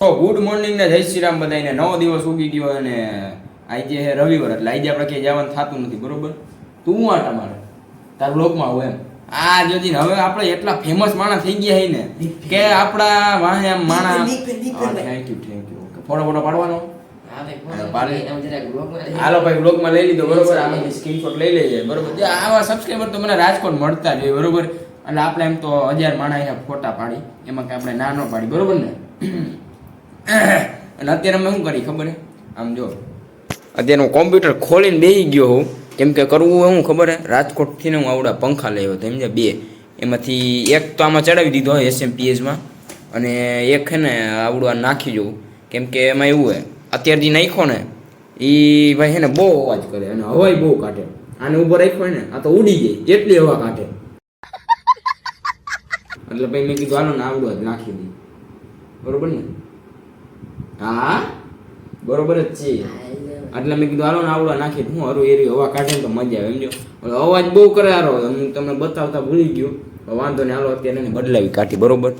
તો good morning ને જય શ્રી રામ બધાને. નવો દિવસ ઉગી ગયો અને આજે છે રવિવાર, એટલે આજે આપણે ક્યાંય જવાનું થતું નથી. બરોબર, તું આટા મારે તાર બ્લોગમાં આવું એમ. આ જોજી હવે આપણે એટલા ફેમસ માણસ થઈ ગયા છે ને કે આપણા વાહે આમ માણસ. Thank you. ફોટો પાડવાનો. હાલો ભાઈ, બ્લોગમાં લઈ લીધો. બરોબર, આમાંથી સ્ક્રીનશોટ લઈ લઈએ. બરોબર, આવા સબસ્ક્રાઈબર તો મને રાજકોટ મળતા જ હોય. બરોબર, એટલે આપણે એમ તો 1000 માણસ ફોટા પાડી, એમાં કે આપણે ના ન પાડી. બરોબર ને. અને અત્યારે અમે શું કરી ખબર હે? આમ જો અત્યારે હું કોમ્પ્યુટર ખોલીને બેસી ગયો હોઉં. કેમ કે કરવું એવું ખબર હે, રાજકોટથી ને હું આવડા પંખા લઈ આવ્યો સમજે, બે. એમાંથી એક તો આમાં ચડાવી દીધો હોય SMPSમાં, અને એક છે ને આવડું નાખી જવું. કેમ કે એમાં એવું હે, અત્યારે જે નાખ્યો ને એ ભાઈ છે ને બહુ અવાજ કરે અને હવાય બહુ કાઢે. આને ઊભો રાખ્યો હોય ને આ તો ઉડી જાય એટલી હવા કાઢે. એટલે ભાઈ મેં કીધું હાલો ને આવડું જ નાખી દઈએ. બરોબર ને? હા બરોબર જ છે. એટલે મેં કીધું હાલો ને આવડો નાખી હું હરું એરી હવા કાઢે ને તો મજા આવે. સમજો, અવાજ બહુ કરે હારો. હું તમને બતાવતા ભૂલી ગયો, વાંધો ને. હાલો અત્યારે એને બદલાવી કાઢી. બરોબર,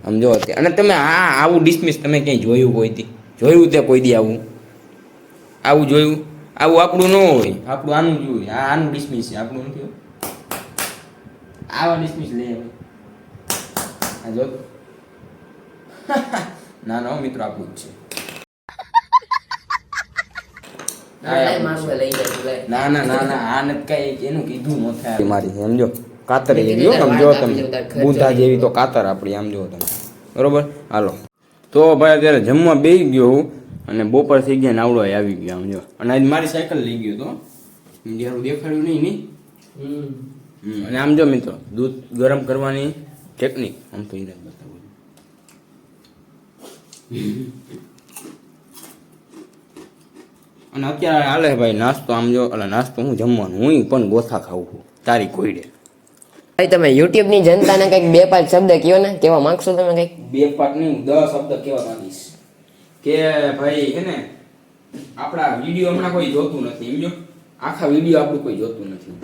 આમ જો અત્યારે. અને તમે આવું ડિસમિસ તમે ક્યાંય જોયું જોયું તે કોઈ દી આવું જોયું? આવું આપણું ન હોય, આપણું આનું જોયું. આનું ડિસમિસ છે, આપણું નથી. આવા ડિસમિસ લે આ જો. ના ના મિત્રો, આપણું જ છે. ના આને કઈ એનું કીધું ન થાય મારી. સમજો, કાતર એવી સમજો તમે, બુંધા જેવી તો કાતર આપણી. આમ જો તમે. બરોબર, હાલો. તો ભાઈ અત્યારે જમવા બેસી ગયો હું, અને બપોર થઈ ગયા ને આવડો આવી ગયો. સમજો, અને આજ મારી સાયકલ લઈ ગયો તો જ્યારે દેખાડ્યું નહીં. અને આમ જો મિત્રો, દૂધ ગરમ કરવાની ટેકનિક આમ તો ઈરાદ બતાવું. અને અત્યારે હાલે ભાઈ નાસ્તો. આમ જો, એટલે નાસ્તો હું જમવાનું હું પણ ગોથા ખાવું છું તારી કોઈડે. ભાઈ તમે YouTube ની જનતાને કઈક 2-5 શબ્દ કયો ને, કેવા માંગશો તમે? કઈક 2-5 નહીં, 10 શબ્દ કેવા માંગીશ. કે ભાઈ હે ને, આપણા વિડીયો હમણાં કોઈ જોતું નથી. સમજો, આખા વિડીયો આપણું કોઈ જોતું નથી.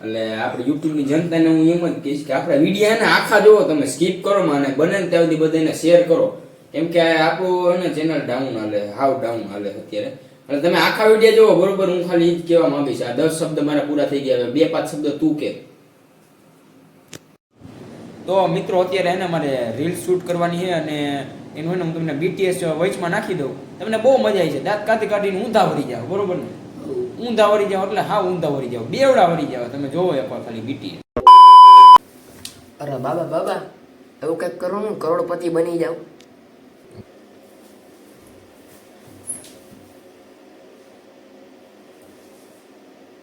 એટલે આપણે YouTube ની જનતાને હું એમ જ કહીશ કે આપણા વિડીયો હે ને આખા જોવો, તમે સ્કીપ કરો માં, અને બને ને ત્યાં સુધી બધાને શેર કરો. કેમ કે આપણું હે ને ચેનલ ડાઉન હાલે, હાવ ડાઉન હાલે અત્યારે. એટલે તમે આખા વિડીયો જોવો. બરોબર, હું ખાલી એ જ કહેવા માંગીશ. આ 10 શબ્દ મારા પૂરા થઈ ગયા. 2-5 શબ્દ તું કે. તો મિત્રો અત્યારે એને મારે રીલ શૂટ કરવાની છે, અને એનું હું તમને BTS વોઇસમાં નાખી દઉં. તમને બહુ મજા આવી છે. દાંત કાઢીને ઊંધા વળી જાવ. બરોબર ને? ઊંધા વળી જાવ એટલે હા ઊંધા વળી જાવ, બેવડા વળી જાવ. તમે જોવો એકવાર ખાલી BTS. અરે બાબા એવું કઈક કરો ને, કરોડપતિ બની જાવ.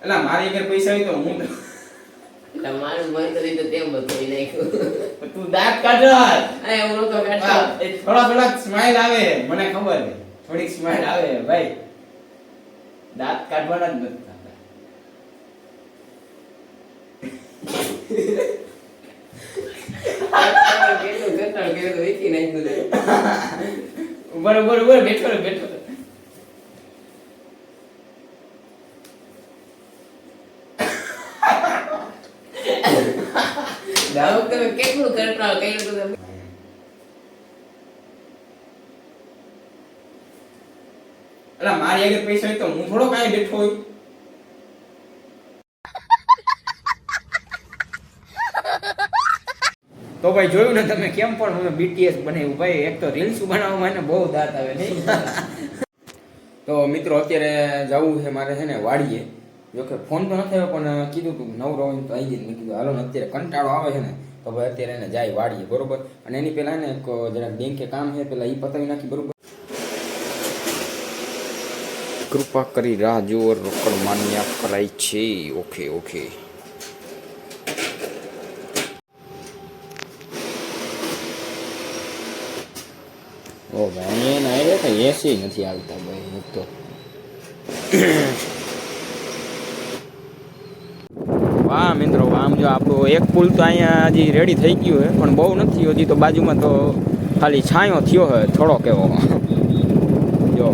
એટલે મારી આગળ પૈસા હોય તો હું તમારું મન કરી તો તેમ બતાવી નાખ્યું. તું દાંત કાઢ. હું નતો કાઢતો. થોડા સ્માઈલ આવે, મને ખબર છે. થોડીક સ્માઈલ આવે ભાઈ. દાંત કાઢવાના જ નથી થતા. કેટલું ઘટાડ કર્યું તો વીખી નાખ્યું. બરોબર, બેઠો. કેટલું કંટ્રોલ કર્યું તમે? એટલે મારી આગળ પૈસા હોય તો હું થોડો કાંઈ બેઠો હોય. તો ભાઈ જોયું ને તમે કેમ પણ અમે BTS બનાવ્યું ભાઈ. એક તો રીલ્સ બનાવવામાં એને બહુ દાંત આવે નહીં. તો મિત્રો અત્યારે જવું છે મારે છે ને વાડીએ. જોકે ફોન તો નથી આવ્યો, પણ કીધું તું નવરો હોય તો આવી જ. મેં કીધું હાલો ને, અત્યારે કંટાળો આવે છે ને તો ભાઈ અત્યારે એને જાય વાડીએ. બરોબર, અને એની પહેલા ને જરાક બેંકે કામ છે, પેલા એ પતાવી નાખી. બરોબર, કૃપા કરી રાહ જુઓ, રોકડ માન્ય કરાય છે. ઓકે. ઓ ભાઈ એને આવ્યો કે એસી નથી આવતા ભાઈ. તો વાહ મિત્રો, આમ જો આપણું એક પુલ તો અહીંયા હજી રેડી થઈ ગયું છે, પણ બહુ નથી હજી. તો બાજુમાં તો ખાલી છાંયો થયો છે થોડોક એવો. જો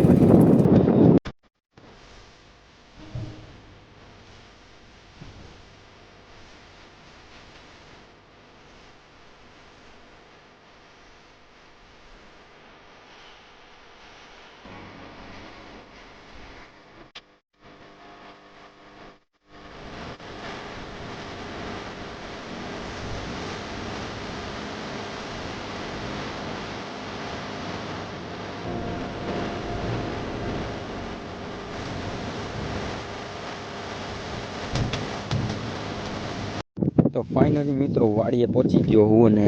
ફાઇનલી મિત્રો વાડીએ પહોંચી ગયો હું અને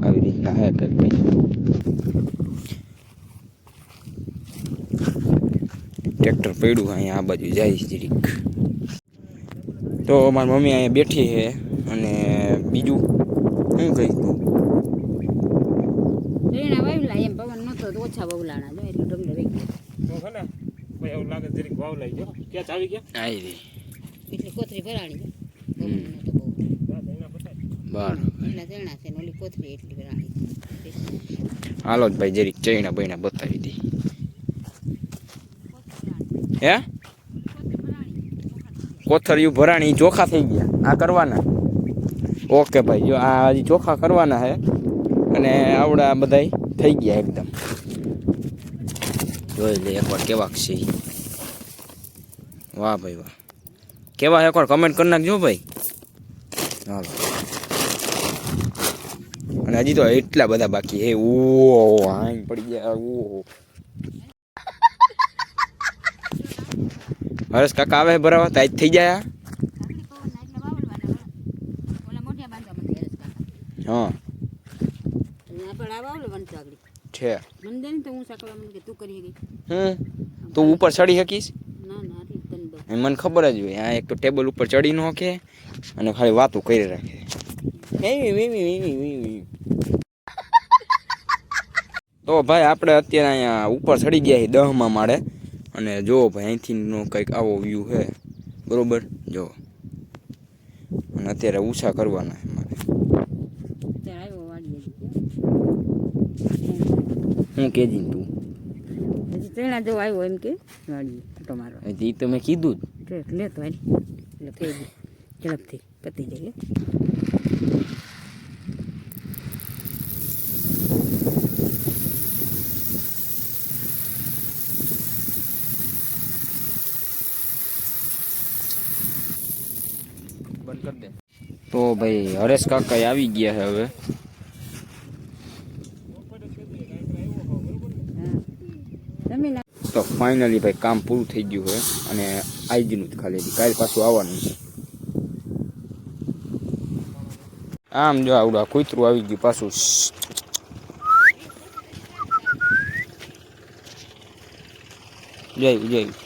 આવી રીતના હે કંઈક ભાઈ ટ્રેક્ટર પડ્યું અહીંયા આ બાજુ જાય જરીક તો મારી મમ્મી અહીંયા બેઠી છે અને બીજું શું કહીશ તું રેણા વાવલા એમ પવન નતો તો ઓછા વવલાણા જો એટલે ઢગલો રહી ગયો તો છે ને ભાઈ એવું લાગે જરીક વાવ લઈ ગયો ક્યાં આવી ગયા આવી રહી એટલે કોથરી ભરાણી છે બાર એટલા જણા છે ને ઓલી કોથરી એટલી ભરાણી હાલો જ ભાઈ જરીક ચૈણા બૈણા બતાવી દઈ હે કોથળિયું ભરાણી ચોખા થઈ ગયા આ કરવાના ઓકે ભાઈ જો આ હજી ચોખા કરવાના છે અને આવડા બધાય થઈ ગયા એકદમ જોઈ લે એકવાર કેવા છે વાહ ભાઈ વાહ કેવા એકવાર કમેન્ટ કરી નાખજો ભાઈ હાલો અને હજી તો એટલા બધા બાકી હે ઓ હાઈ પડી ગયા ઓ હરેશ કાકા આવે બરાબર તો આજ થઈ જાય હા છે તું ઉપર ચડી શકીશ મને ખબર જ હોય આ એક તો ટેબલ ઉપર ચડી ન શકે અને ખાલી વાતો કરી રાખે તો ભાઈ આપણે અત્યારે અહીંયા ઉપર ચડી ગયા 10માં માળે અને જો ભાઈ અહીંથી નો કંઈક આવો વ્યૂ છે બરોબર જો અને અત્યારે ઊંચા કરવાના છે મારે હું કેજી તું ચણા જો આવ્યો એમ કે વાળી ફોટો મારવા એ તો મેં કીધું જ લેતો એટલે કહી દે ઝડપથી પતી જાય બંધ કરી દે તો ભાઈ હરેશ કાકા આવી ગયા છે હવે તો ફાઇનલી ભાઈ કામ પૂરું થઈ ગયું છે અને આજનું જ ખાલી કાલે પાછું આવવાનું છે આમ જો આવડું કૂતરું આવી ગયું પાછું જય જય